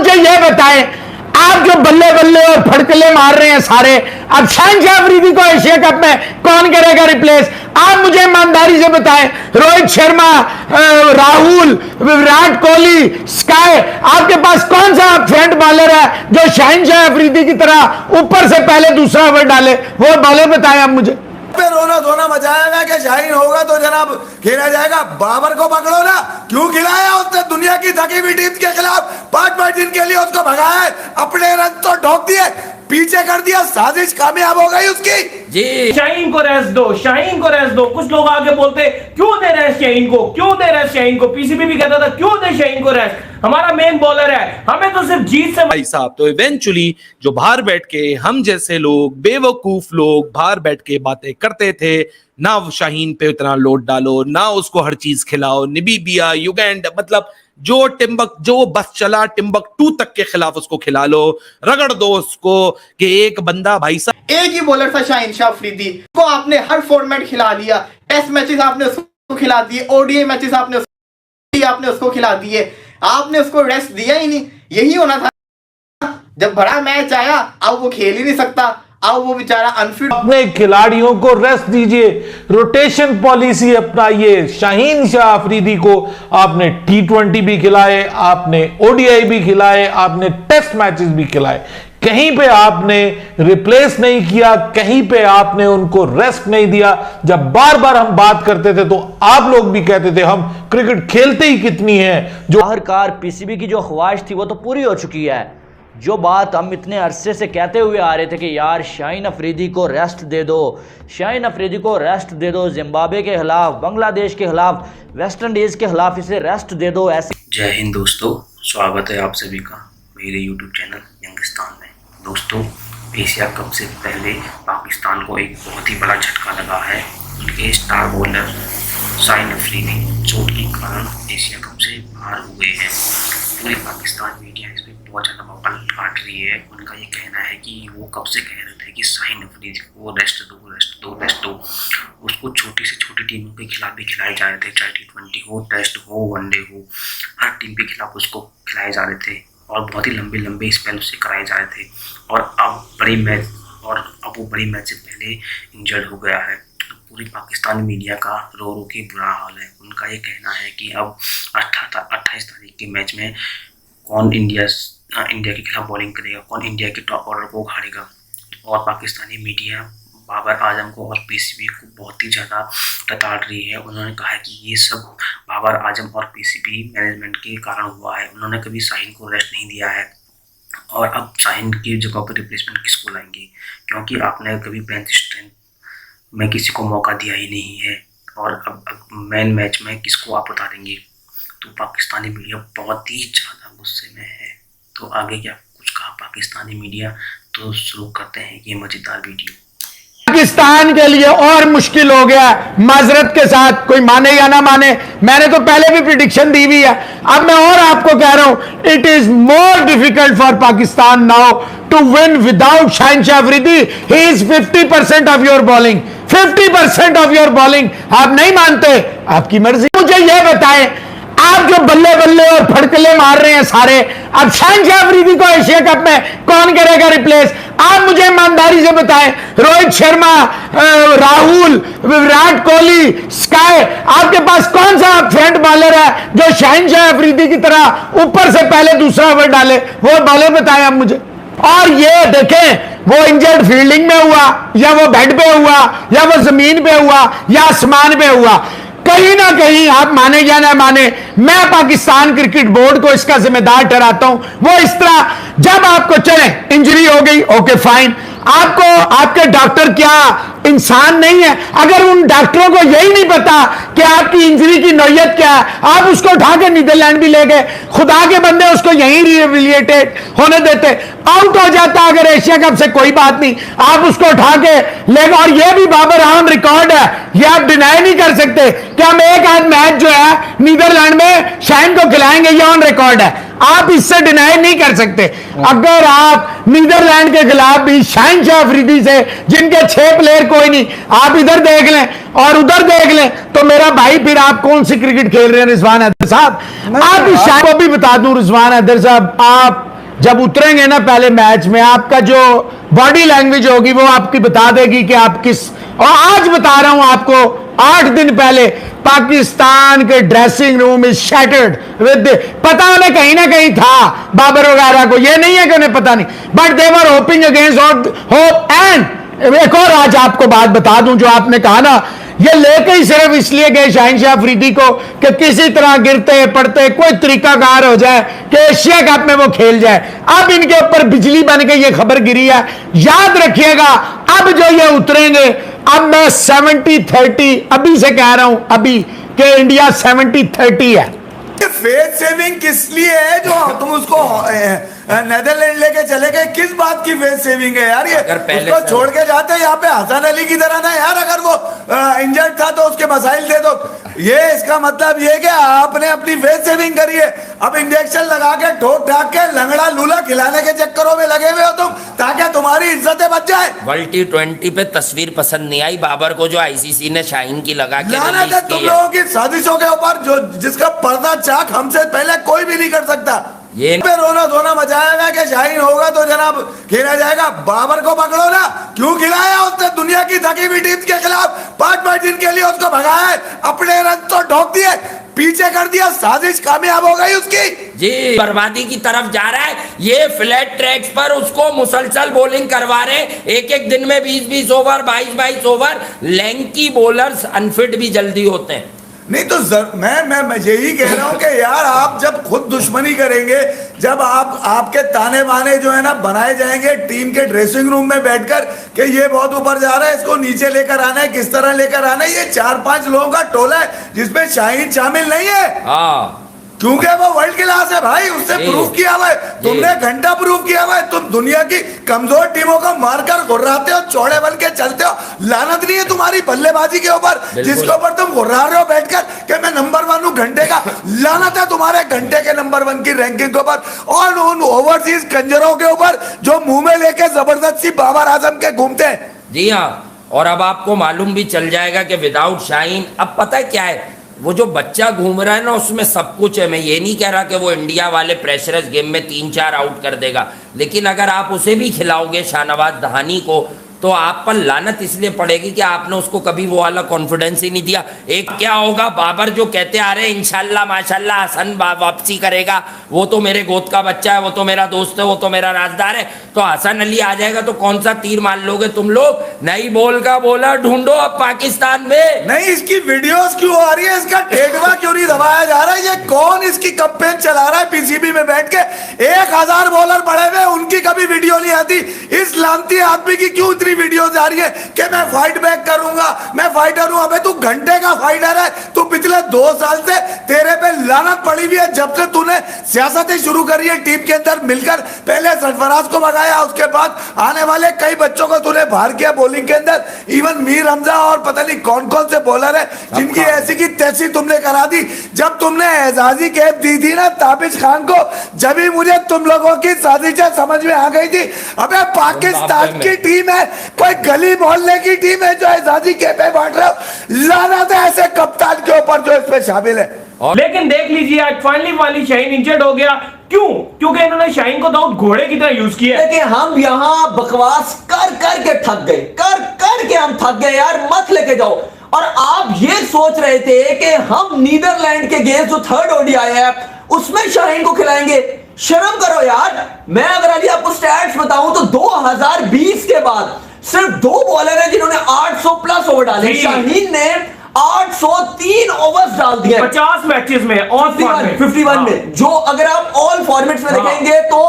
मुझे ये बताएं, आप जो बल्ले बल्ले और फड़कले मार रहे हैं सारे, अब शाहनशाह अफरीदी को एशिया कप में कौन करेगा रिप्लेस? आप मुझे ईमानदारी से बताएं, रोहित शर्मा, राहुल, विराट कोहली, स्काई, आपके पास कौन सा फ्रंट बॉलर है जो शाहनशाह अफरीदी की तरह ऊपर से पहले दूसरा ओवर डाले? वो बॉलर बताएं आप मुझे। पे रोना धोना मचाएगा कि शाहीन होगा तो जनाब खेला जाएगा। बाबर को पकड़ो ना, क्यों खिलाया उसने दुनिया की थकी हुई टीम के खिलाफ? 5-5 दिन के लिए उसको भगाया है, अपने रन तो ढोक दिए, पीछे कर दिया, साजिश कामयाब हो गई उसकी। जी शाहीन को रेस्ट दो, शाहीन को रेस्ट दो। कुछ लोग आगे बोलते क्यों दे रेस्ट शाहीन को, क्यों दे रेस्ट शाहीन को? पीसीबी भी कहता था क्यों दे शाहीन को रेस्ट, हमारा मेन बॉलर है, हमें तो सिर्फ जीत से भाई साहब। तो इवेंचुअली जो बाहर बैठ के हम जैसे लोग, बेवकूफ लोग बाहर बैठ के बातें करते थे, ना शाहीन पे उतना लोड डालो, ना उसको हर चीज खिलाओ, निबीबिया, युगांडा, मतलब जो बस चला टिम्बकटू तक के खिलाफ उसको खिला लो, रगड़ दो उसको कि एक बंदा भाई साहब। एक ही बॉलर था शाहीन अफरीदी को, आपने हर फॉर्मेट खिला दिया, टेस्ट मैचेस आपने उसको खिला दिए, ओडीआई मैचेस आपने उसको खिला दिए, आपने उसको रेस्ट दिया ही नहीं। यही होना था, जब बड़ा मैच आया अब वो खेल ही नहीं सकता, अब वो बेचारा अनफिट। अपने खिलाड़ियों को रेस्ट दीजिए, रोटेशन पॉलिसी अपनाइए। शाहीन शाह अफरीदी को आपने T20 भी खिलाए, आपने ओडीआई भी खिलाए, आपने टेस्ट मैचेस भी खिलाए, कहीं पे आपने रिप्लेस नहीं किया, कहीं पे आपने उनको रेस्ट नहीं दिया। जब बार बार हम बात करते थे तो आप लोग भी कहते थे हम क्रिकेट खेलते ही कितनी है। जो आखिरकार पीसीबी की जो ख्वाहिश थी वो तो पूरी हो चुकी है। जो बात हम इतने अरसे से कहते हुए आ रहे थे कि यार शाहीन अफरीदी को रेस्ट दे दो, शाहीन अफरीदी को रेस्ट दे दो, जिम्बाब्वे के खिलाफ, बांग्लादेश के खिलाफ, वेस्ट इंडीज़ के खिलाफ इसे रेस्ट दे दो। ऐसे जय हिंद दोस्तों, स्वागत है आप सभी का मेरे यूट्यूब चैनल यंगिस्तान में। दोस्तों, एशिया कप से पहले पाकिस्तान को एक बहुत ही बड़ा झटका लगा है। उनके स्टार बॉलर शाहीन अफरीदी चोट के कारण एशिया कप से बाहर हो गए हैं। पूरे पाकिस्तान मीडिया इस पर बहुत ज़्यादा बवाल काट रही है। उनका ये कहना है कि वो कब से कह रहे थे कि शाहीन अफरीदी को रेस्ट दो, रेस्ट दो, रेस्ट दो। उसको छोटी से छोटी टीमों के खिलाफ भी खिलाए जा रहे थे, चाहे T20 हो, टेस्ट हो, वनडे हो, हर टीम के खिलाफ उसको खिलाए जा रहे थे और बहुत ही लंबे लंबे स्पेल उससे कराए जा रहे थे। और अब वो बड़ी मैच से पहले इंजर्ड हो गया है। तो पूरी पाकिस्तानी मीडिया का रो रो के बुरा हाल है। उनका ये कहना है कि अब 28 तारीख के मैच में कौन इंडिया के खिलाफ बॉलिंग करेगा, कौन इंडिया के टॉप ऑर्डर को उखाड़ेगा। और पाकिस्तानी मीडिया बाबर आजम को और पीसीबी को बहुत ही ज़्यादा टटाल रही है। उन्होंने कहा है कि ये सब बाबर आजम और पीसीबी मैनेजमेंट के कारण हुआ है। उन्होंने कभी शाहीन को रेस्ट नहीं दिया है और अब शाहीन की जगह पर रिप्लेसमेंट किसको लाएंगे, क्योंकि आपने कभी बेंच स्ट्रेंथ में किसी को मौका दिया ही नहीं है और अब मेन मैच में किसको आप उतारेंगे। तो पाकिस्तानी मीडिया बहुत ही ज़्यादा गुस्से में है। तो आगे क्या कुछ कहा पाकिस्तानी मीडिया, तो शुरू करते हैं ये मज़ेदार वीडियो। पाकिस्तान के लिए और मुश्किल हो गया, माजरत के साथ, कोई माने या ना माने, मैंने तो पहले भी प्रिडिक्शन दी हुई है, अब मैं और आपको कह रहा हूं, it is more difficult for Pakistan now to win without Shaheen Afridi. He is 50% of your bowling, 50% of your bowling. आप नहीं मानते, आपकी मर्जी। मुझे यह बताएं, आप जो बल्ले बल्ले और फड़कले मार रहे हैं सारे, अब शाहीन अफरीदी को एशिया कप में कौन करेगा रिप्लेस? आप मुझे ईमानदारी से बताएं, रोहित शर्मा, राहुल, विराट कोहली, स्काई, आपके पास कौन सा फ्रंट बॉलर है जो शाहीन अफरीदी की तरह ऊपर से पहले दूसरा ओवर डाले? वो बॉलर बताएं आप मुझे। और ये देखें, वो इंजर्ड फील्डिंग में हुआ, या वो बेड पे हुआ, या वो जमीन पे हुआ, या आसमान पे हुआ, कहीं ना कहीं आप माने या ना माने, मैं पाकिस्तान क्रिकेट बोर्ड को इसका जिम्मेदार ठहराता हूं। वो इस तरह, जब आपको चले इंजरी हो गई, ओके फाइन, आपको आपके डॉक्टर क्या इंसान नहीं है? अगर उन डॉक्टरों को यही नहीं पता कि आपकी इंजरी की नौयत क्या है, आप उसको उठा के नीदरलैंड भी ले गए, खुदा के बंदे उसको यहीं रिहेबिलिटेट होने देते, आउट हो जाता अगर एशिया कप से, कोई बात नहीं, आप उसको उठा के ले गए। और ये भी बाबर आजम रिकॉर्ड है, ये आप डिनाई नहीं कर सकते कि हम एक आध मैच जो है नीदरलैंड में शाहीन को खिलाएंगे, ये ऑन रिकॉर्ड है, आप इससे डिनाई नहीं कर सकते। अगर आप नीदरलैंड के खिलाफ भी शाहीन अफरीदी से, जिनके 6 प्लेयर कोई नहीं, आप इधर देख लें और उधर देख लें, तो मेरा भाई फिर आप कौन सी क्रिकेट खेल रहे हैं रिजवान हैदर साहब? आप इस शाहीन को भी बता दूं, रिजवान हैदर साहब, आप जब उतरेंगे ना पहले मैच में, आपका जो बॉडी लैंग्वेज होगी वो आपकी बता देगी कि आप किस। और आज बता रहा हूं आपको, 8 दिन पहले पाकिस्तान के dressing room is shattered with, पता उन्हें कहीं ना कहीं था बाबर वगैरह को, ये नहीं है कि उन्हें पता नहीं, but they were hoping against hope. And एक और आज आपको बात बता दूं, जो आपने कहा ना, ये लेके ही सिर्फ इसलिए गए शाहीन शाह अफरीदी को कि किसी तरह गिरते पड़ते कोई तरीकाकार हो जाए कि एशिया कप में वो खेल जाए। अब इनके ऊपर बिजली बन के ये खबर गिरी है। याद रखिएगा, अब जो ये उतरेंगे, अब मैं 70-30 अभी से कह रहा हूं, अभी कि इंडिया 70-30 है। फेस सेविंग किस लिए है जो तुम उसको नेदरलैंड लेके चले गए? किस बात की फेस सेविंग है यार? ये उसको छोड़ के जाते यहाँ पे हसन अली की तरह ना यार, अगर वो इंजर्ड था तो उसके मसाइल दे दो। ये इसका मतलब ये कि आपने अपनी फेस सेविंग करी है। अब इंजेक्शन लगा के ठोक ठाक के लंगड़ा लूला खिलाने के चक्करों में लगे हुए हो तुम, ताकि तुम्हारी इज्जतें बच जाए। वर्ल्ड T20 पे तस्वीर पसंद नहीं आई बाबर को, जो आईसीसी ने शाहीन की लगा के रिलीज की तुम लोगों की साजिशों के ऊपर, जो जिसका पर्दा चाक हमसे पहले कोई भी नहीं कर सकता। ये पे रोना धोना मचाएगा कि शाहीन होगा तो जनाब खेला जाएगा। बाबर को पकड़ो ना, क्यों खिलाया उसने दुनिया की थकी हुई टीम के खिलाफ? 5 दिन के लिए उसको भगाया है, अपने रन तो ढोक दिए, पीछे कर दिया, साजिश कामयाब हो गई उसकी। जी बर्बादी की तरफ जा रहा है। ये फ्लैट ट्रैक्स पर उसको मुसलसल बॉलिंग करवा रहे, एक दिन में 20-20 over, 22-22 over. Lanky bowlers unfit भी जल्दी होते हैं। नहीं तो मैं यही कह रहा हूं कि यार, आप जब खुद दुश्मनी करेंगे, जब आपके ताने बाने जो है ना बनाए जाएंगे टीम के ड्रेसिंग रूम में बैठकर कि ये बहुत ऊपर जा रहा है, इसको नीचे लेकर आना है, किस तरह लेकर आना है, ये 4-5 लोगों का टोला है जिसमें शाहीन शामिल नहीं है। हाँ, क्योंकि वो वर्ल्ड क्लास है भाई, उससे प्रूफ किया हुआ है, तुमने घंटा प्रूफ किया हुआ है। तुम दुनिया की कमजोर टीमों को मारकर घुर्राते हो, चौड़े बन के चलते हो। लानत नहीं है तुम्हारी बल्लेबाजी के ऊपर, जिसके ऊपर तुम घुर्रा रहे हो बैठकर कि मैं नंबर 1 हूं घंटे का। लानत है तुम्हारे घंटे के नंबर 1 की रैंकिंग के ऊपर, और उन ओवरसीज कंजरों के ऊपर जो मुंह में लेके जबरदस्ती बाबर आजम के घूमते हैं। जी हाँ, और अब आपको मालूम भी चल जाएगा कि विदाउट शाहीन, अब पता है क्या है, वो जो बच्चा घूम रहा है ना, उसमें सब कुछ है। मैं ये नहीं कह रहा कि वो इंडिया वाले प्रेशरस गेम में 3-4 आउट कर देगा, लेकिन अगर आप उसे भी खिलाओगे शाहनवाज दहानी को, तो आप पर लानत इसलिए पड़ेगी कि आपने उसको कभी वो वाला कॉन्फिडेंस ही नहीं दिया। एक क्या होगा, बाबर जो कहते आ रहे हैं इंशाल्लाह माशाल्लाह हसन वापसी करेगा, वो तो मेरे गोद का बच्चा है, वो तो मेरा दोस्त है, वो तो मेरा राजदार है, तो हसन अली आ जाएगा तो कौन सा तीर मार लोगे तुम लोग? नई बॉल का बॉलर ढूंढो अब पाकिस्तान में। नहीं, इसकी वीडियोस क्यों आ रही है, इसका टेकवा क्यों नहीं दबाया जा रहा है? ये कौन इसकी कैंपेन चला रहा है पीसीबी में बैठ के? 1000 बॉलर पड़े हुए, उनकी कभी वीडियो नहीं आती। इस लानती आदमी की क्यों इतनी वीडियो आ रही है कि मैं फाइट बैक करूंगा, मैं फाइटर हूं? अबे तू घंटे का फाइटर है, तू पिछले 2 साल से तेरे पे लानत पड़ी हुई है। जब से तूने सियासतें शुरू करी है टीम के अंदर मिलकर, पहले सरफराज को भगाया, उसके बाद आने वाले कई बच्चों को तूने बाहर किया बॉलिंग के अंदर, इवन मीर हमजा और पता नहीं कौन कौन से बॉलर है जिनकी ऐसी की तैसी तुमने करा दी। जब तुमने एजाजी कैप दी थी ना ताबिश खान को, जब ही मुझे तुम लोगों की साजिशें समझ में आ गई थी। अबे पाकिस्तान की टीम है, कोई गली मोहल्ले की टीम है जो एजाजी कैपे बांट रहे हो? लानत है ऐसे कप्तान के ऊपर जो इसमें शामिल है। लेकिन देख लीजिए, आज फाइनली शाहीन इंजर्ड हो गया। क्यों? क्योंकि इन्होंने शाहीन को दाऊद घोड़े की तरह यूज किया। लेकिन हम यहाँ बकवास कर कर के थक गए, कर कर के हम थक गए यार, मत लेके जाओ। और आप ये सोच रहे थे कि हम नीदरलैंड के गेम जो 3rd ODI है उसमें शाहीन को खिलाएंगे। शर्म करो यार। मैं अगर अभी आपको स्टैट्स बताऊं तो 2020 के बाद सिर्फ 2 बॉलर हैं जिन्होंने 800 प्लस ओवर डाले। शाहीन ने 803 ओवर्स डाल दिए 50 मैचेस में, ऑल 51 में, जो अगर आप ऑल फॉर्मेट्स में देखेंगे तो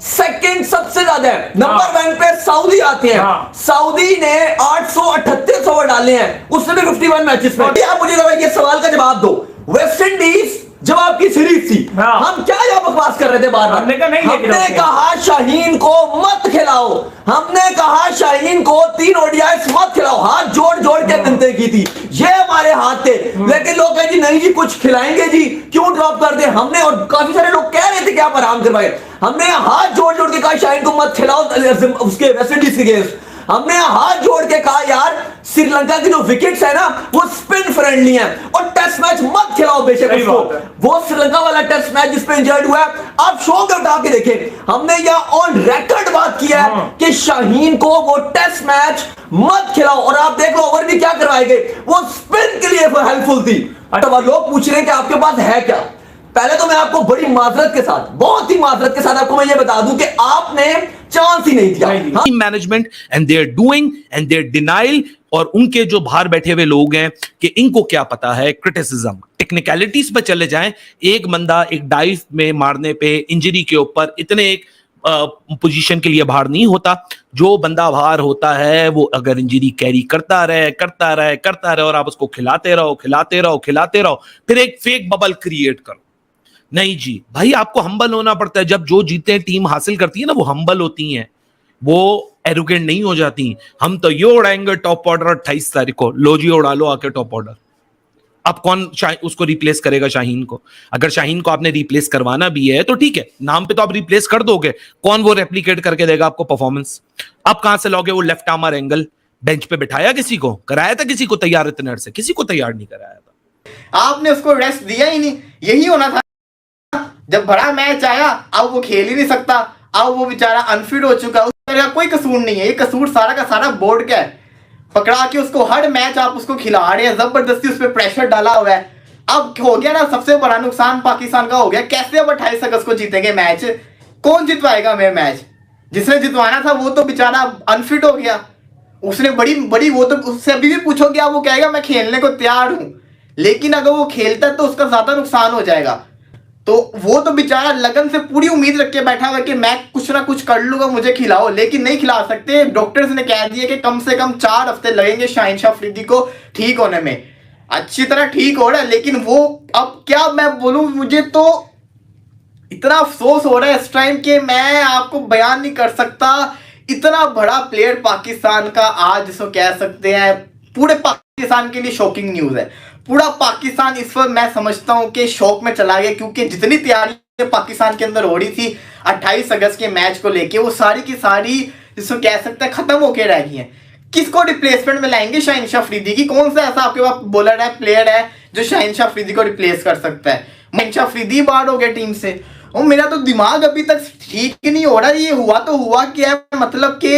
सेकंड सबसे ज्यादा है। नंबर 1 पे सऊदी आते हैं। सऊदी ने 838 ओवर डाले हैं, उसने भी 51 मैचेस में। आप मुझे ये सवाल का जवाब दो, वेस्ट इंडीज जब आपकी सीरीज थी, हम क्या यहाँ बकवास कर रहे थे बार बार? हमने कहा शाहीन को मत खिलाओ, हमने कहा शाहीन को 3 ODIs मत खिलाओ, हाथ जोड़ जोड़ के विनती की थी, ये हमारे हाथ थे। लेकिन लोग कहे जी नहीं जी कुछ खिलाएंगे जी, क्यों ड्रॉप कर दे? हमने, और काफी सारे लोग कह रहे थे कि आप आराम करवाए, हमने हाथ जोड़ जोड़ के कहा शाहीन को मत खिलाओ उसके वेस्ट इंडीज के गेम्स। हमने हाथ जोड़ के कहा यार श्रीलंका की जो विकेट्स है ना वो स्पिन फ्रेंडली है और टेस्ट मैच मत खिलाओ बेशक उसको। वो श्रीलंका वाला टेस्ट मैच जिसपे इंजर्ड हुआ है आप शो के उठा के देखें, हमने यहां ऑन रिकॉर्ड बात किया है कि शाहीन को वो टेस्ट मैच मत खिलाओ। और आप देख लो ओवर भी क्या करवाए गए, वो स्पिन के लिए हेल्पफुल थी। तब लोग पूछ रहे हैं कि आपके पास है क्या। पहले तो मैं आपको बड़ी माजरत के साथ, बहुत ही माजरत के साथ आपको मैं ये बता दूं कि आपने चांस ही नहीं दिया। Management and they are doing and they are denial, और उनके जो बाहर बैठे हुए लोग हैं कि इनको क्या पता है क्रिटिसिज्म, टेक्निकलिटीज पे चले जाएं। एक बंदा एक डाइव में मारने पे इंजरी के ऊपर इतने एक पोजीशन के लिए बाहर नहीं होता। जो बंदा बाहर होता है वो अगर इंजरी कैरी करता रहे और आप उसको खिलाते रहो, फिर एक फेक बबल क्रिएट करो। नहीं जी भाई, आपको हम्बल होना पड़ता है। जब जो जीते टीम हासिल करती है ना वो हम्बल होती हैं, वो एरोगेंट नहीं हो जाती। हम तो ये उड़ाएंगे टॉप ऑर्डर 28 तारीख को, लो जी उड़ा लो आके टॉप ऑर्डर। अब कौन उसको रिप्लेस करेगा शाहीन को? अगर शाहीन को आपने रिप्लेस करवाना भी है तो ठीक है, नाम पे तो आप रिप्लेस कर दोगे, कौन वो रेप्लिकेट करके देगा आपको परफॉर्मेंस? अब कहां से लोगे वो लेफ्ट आर्मर एंगल? बेंच पे बिठाया किसी को? कराया था किसी को तैयार? इतने से किसी को तैयार नहीं कराया था। आपने उसको रेस्ट दिया ही नहीं, यही होना था। जब बड़ा मैच आया अब वो खेल ही नहीं सकता, अब वो बेचारा अनफिट हो चुका। उसका कोई कसूर नहीं है, ये कसूर सारा का सारा बोर्ड का है। पकड़ा के उसको हर मैच आप उसको खिला रहे हैं, जबरदस्ती उस पर प्रेशर डाला हुआ है। अब हो गया ना, सबसे बड़ा नुकसान पाकिस्तान का हो गया। कैसे अब 28 अगस्त को जीतेंगे मैच? कौन जितवाएगा मैं मैच? जिसने जितवाना था वो तो बेचारा अनफिट हो गया। उसने बड़ी वो तो उससे अभी भी पूछोगे आप, वो कहेगा मैं खेलने को तैयार हूं, लेकिन अगर वो खेलता है तो उसका ज्यादा नुकसान हो जाएगा। तो वो तो बेचारा लगन से पूरी उम्मीद रख के बैठा हुआ कि मैं कुछ ना कुछ कर लूंगा, मुझे खिलाओ, लेकिन नहीं खिला सकते। डॉक्टर्स ने कह दिया कि कम से कम 4 हफ्ते लगेंगे शाहीन शाह अफरीदी को ठीक होने में। अच्छी तरह ठीक हो रहा है, लेकिन वो अब क्या मैं बोलूं, मुझे तो इतना अफसोस हो रहा है इस टाइम के मैं आपको बयान नहीं कर सकता। इतना बड़ा प्लेयर पाकिस्तान का आज जिसको कह सकते हैं पूरे पाकिस्तान के लिए शॉकिंग न्यूज है। पूरा पाकिस्तान इस वक्त मैं समझता हूं कि शौक में चला गया, क्योंकि जितनी तैयारी पाकिस्तान के अंदर हो रही थी 28 अगस्त के मैच को लेके, वो सारी की सारी जिसको कह सकते हैं खत्म होके रह गई हैं। किसको रिप्लेसमेंट में लाएंगे शाहीन शाह अफरीदी की? कौन सा ऐसा आपके पास बॉलर है, प्लेयर है जो शाहीन शाह अफरीदी को रिप्लेस कर सकता है? शाहीन शाह अफरीदी बाहर हो गया टीम से। और मेरा तो दिमाग अभी तक ठीक नहीं हो रहा। ये हुआ तो हुआ क्या, मतलब कि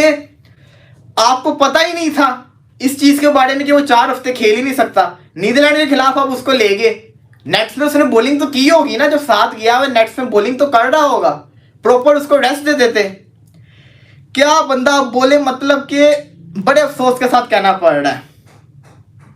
आपको पता ही नहीं था इस चीज के बारे में कि वो 4 हफ्ते खेल ही नहीं सकता। नीदरलैंड के खिलाफ आप उसको ले गए, नेट्स में उसने बॉलिंग तो की होगी ना, जब साथ गया हुआ नेट्स में बॉलिंग तो कर रहा होगा, प्रॉपर उसको रेस्ट दे देते। क्या बंदा बोले, मतलब कि बड़े अफसोस के साथ कहना पड़ रहा है।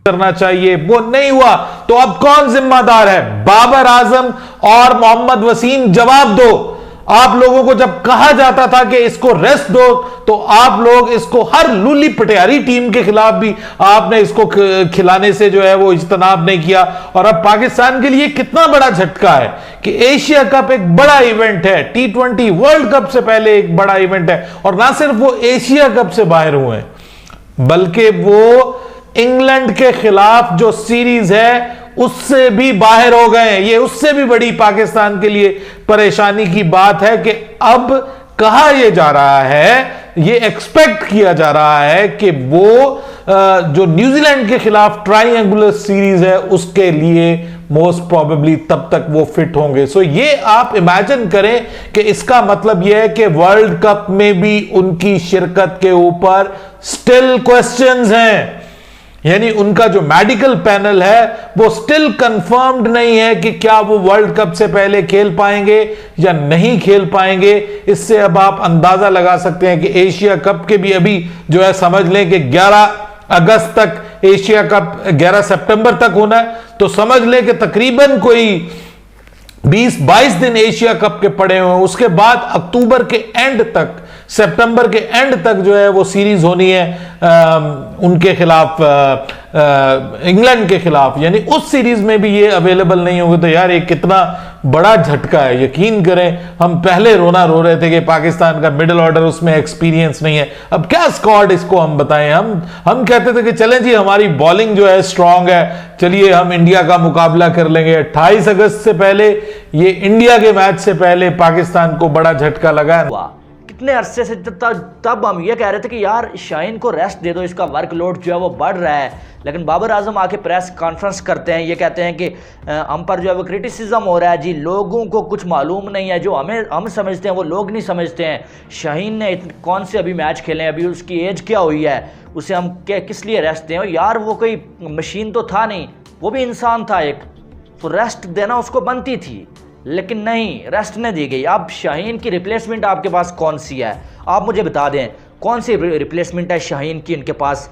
करना चाहिए वो नहीं हुआ तो अब कौन जिम्मेदार है? बाबर आजम और मोहम्मद वसीम जवाब दो। आप लोगों को जब कहा जाता था कि इसको रेस्ट दो तो आप लोग इसको हर लूली पटियारी टीम के खिलाफ भी आपने इसको खिलाने से जो है वो इज्तनाब नहीं किया। और अब पाकिस्तान के लिए कितना बड़ा झटका है कि एशिया कप एक बड़ा इवेंट है, T20 वर्ल्ड कप से पहले एक बड़ा इवेंट है, और ना सिर्फ वो एशिया कप से बाहर हुए बल्कि वो इंग्लैंड के खिलाफ जो सीरीज है उससे भी बाहर हो गए। ये उससे भी बड़ी पाकिस्तान के लिए परेशानी की बात है कि अब कहा यह जा रहा है, ये एक्सपेक्ट किया जा रहा है कि वो जो न्यूजीलैंड के खिलाफ ट्रायंगुलर सीरीज है उसके लिए मोस्ट प्रोबेबली तब तक वो फिट होंगे। सो ये आप इमेजिन करें कि इसका मतलब यह है कि वर्ल्ड कप में भी उनकी शिरकत के ऊपर स्टिल क्वेश्चंस हैं, यानी उनका जो मेडिकल पैनल है वो स्टिल कंफर्म्ड नहीं है कि क्या वो वर्ल्ड कप से पहले खेल पाएंगे या नहीं खेल पाएंगे। इससे अब आप अंदाजा लगा सकते हैं कि एशिया कप के भी अभी जो है समझ लें कि 11 अगस्त तक एशिया कप 11 सितंबर तक होना है, तो समझ लें कि तकरीबन कोई 20-22 दिन एशिया कप के पड़े हुए हैं। उसके बाद अक्टूबर के एंड तक, सितंबर के एंड तक जो है वो सीरीज होनी है उनके खिलाफ, इंग्लैंड के खिलाफ, यानी उस सीरीज में भी ये अवेलेबल नहीं होंगे। तो यार ये कितना बड़ा झटका है। यकीन करें हम पहले रोना रो रहे थे कि पाकिस्तान का मिडिल ऑर्डर उसमें एक्सपीरियंस नहीं है, अब क्या स्क्वाड इसको हम बताएं। हम कहते थे कि चलें जी हमारी बॉलिंग जो है स्ट्रांग है, चलिए हम इंडिया का मुकाबला कर लेंगे। 28 अगस्त से पहले, ये इंडिया के मैच से पहले पाकिस्तान को बड़ा झटका लगा है। कितने अरसे से तब हम ये कह रहे थे कि यार शाहीन को रेस्ट दे दो, इसका वर्कलोड जो है वो बढ़ रहा है। लेकिन बाबर आजम आके प्रेस कॉन्फ्रेंस करते हैं, ये कहते हैं कि हम पर जो है वो क्रिटिसिज्म हो रहा है जी, लोगों को कुछ मालूम नहीं है, जो हम समझते हैं वो लोग नहीं समझते हैं। शाहीन ने कौन से अभी मैच खेले हैं, अभी उसकी एज क्या हुई है, उसे हम किस लिए रेस्ट दें? यार वो कोई मशीन तो था नहीं, वो भी इंसान था एक, तो रेस्ट देना उसको बनती थी, लेकिन नहीं, रेस्ट नहीं दी गई। अब शाहीन की रिप्लेसमेंट आपके पास कौन सी है? आप मुझे बता दें कौन सी रिप्लेसमेंट है शाहीन की इनके पास?